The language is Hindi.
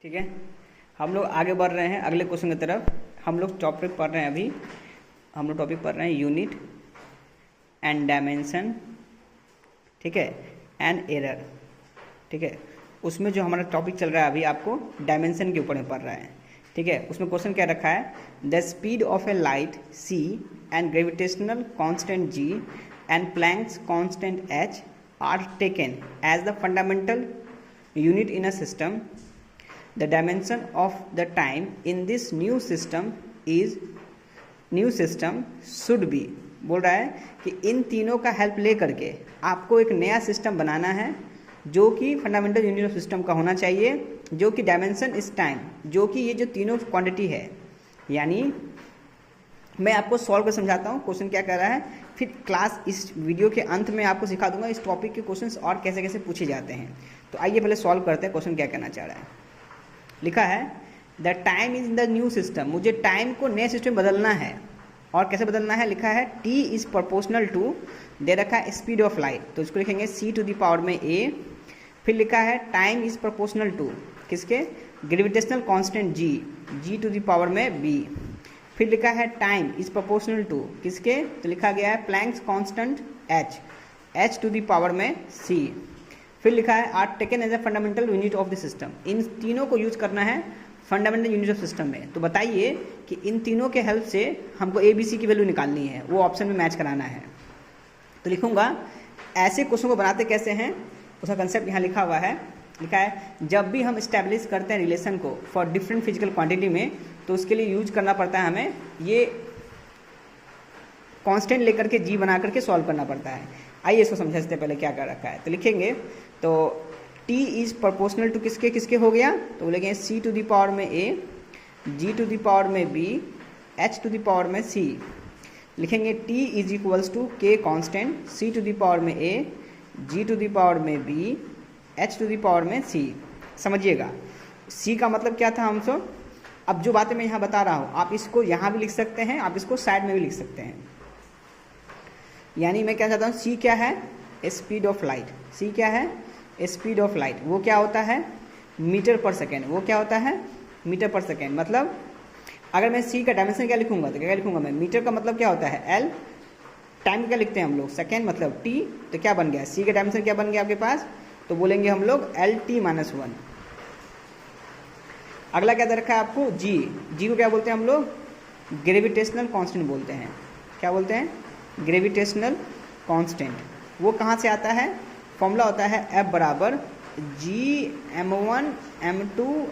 ठीक है, हम लोग आगे बढ़ रहे हैं अगले क्वेश्चन की तरफ। हम लोग टॉपिक पढ़ रहे हैं, अभी हम लोग टॉपिक पढ़ रहे हैं यूनिट एंड डायमेंशन, ठीक है, एंड एरर। ठीक है, उसमें जो हमारा टॉपिक चल रहा है अभी आपको डायमेंशन के ऊपर में पढ़ रहा है। ठीक है, उसमें क्वेश्चन क्या रखा है, the speed of a light c and gravitational constant g and Planck's constant h are taken as the fundamental unit in a system. The dimension of the time in this new system should be, बोल रहा है कि इन तीनों का हेल्प ले करके आपको एक नया सिस्टम बनाना है जो कि फंडामेंटल यूनिट ऑफ सिस्टम का होना चाहिए, जो कि डायमेंशन इस टाइम, जो कि ये जो तीनों क्वांटिटी है। यानी मैं आपको सॉल्व कर समझाता हूँ क्वेश्चन क्या कर रहा है, फिर क्लास इस वीडियो के अंत में आपको सिखा दूंगा इस टॉपिक के क्वेश्चंस और कैसे कैसे पूछे जाते हैं। तो आइए पहले सॉल्व करते हैं, क्वेश्चन क्या कहना चाह रहा है। लिखा है the time is the new system, मुझे टाइम को नए सिस्टम में बदलना है। और कैसे बदलना है, लिखा है t इज प्रोपोर्शनल टू, दे रखा है स्पीड ऑफ लाइट, तो इसको लिखेंगे c टू द पावर में a। फिर लिखा है टाइम इज प्रोपोर्शनल टू किसके, gravitational constant g to the power में b। फिर लिखा है टाइम इज प्रोपोर्शनल टू किसके, तो लिखा गया है Planck's constant h to the power में c। फिर लिखा है are taken as a fundamental unit of the system, इन तीनों को यूज करना है फंडामेंटल यूनिट ऑफ सिस्टम में। तो बताइए कि इन तीनों के हेल्प से हमको ए बी सी की वैल्यू निकालनी है, वो ऑप्शन में मैच कराना है। तो लिखूंगा ऐसे क्वेश्चन को बनाते कैसे हैं, उसका कंसेप्ट यहाँ लिखा हुआ है। लिखा है जब भी हम इस्टेब्लिश करते हैं रिलेशन को फॉर डिफरेंट फिजिकल क्वांटिटी में, तो उसके लिए यूज करना पड़ता है हमें ये कांस्टेंट लेकर के जी बना करके सॉल्व करना पड़ता है। आइए इसको समझते हैं पहले क्या कर रखा है। तो लिखेंगे तो t इज प्रोपोर्शनल टू किसके किसके हो गया, तो बोलेंगे c टू द पावर में a, g to the power में b, h to the power में c। लिखेंगे t is equals to k constant, c to the power में a, g to the power में b, h to the power में c। समझिएगा c का मतलब क्या था हम सब। अब जो बातें मैं यहाँ बता रहा हूँ आप इसको यहाँ भी लिख सकते हैं, आप इसको साइड में भी लिख सकते हैं। यानी मैं क्या चाहता हूँ, c क्या है, स्पीड ऑफ लाइट, c क्या है, स्पीड ऑफ लाइट, वो क्या होता है मीटर पर सेकेंड, वो क्या होता है मीटर पर सेकेंड। मतलब अगर मैं c का डायमेंशन क्या लिखूंगा, तो क्या लिखूंगा मैं, मीटर का मतलब क्या होता है l, टाइम क्या लिखते हैं हम लोग सेकेंड मतलब t, तो क्या बन गया c का डायमेंशन क्या बन गया आपके पास, तो बोलेंगे हम लोग LT-1। अगला क्या दे रखा है आपको, g को क्या बोलते हैं हम लोग, ग्रेविटेशनल कांस्टेंट बोलते हैं। क्या बोलते हैं, ग्रेविटेशनल कांस्टेंट। वो कहाँ से आता है, फॉर्मूला होता है F बराबर G m1 m2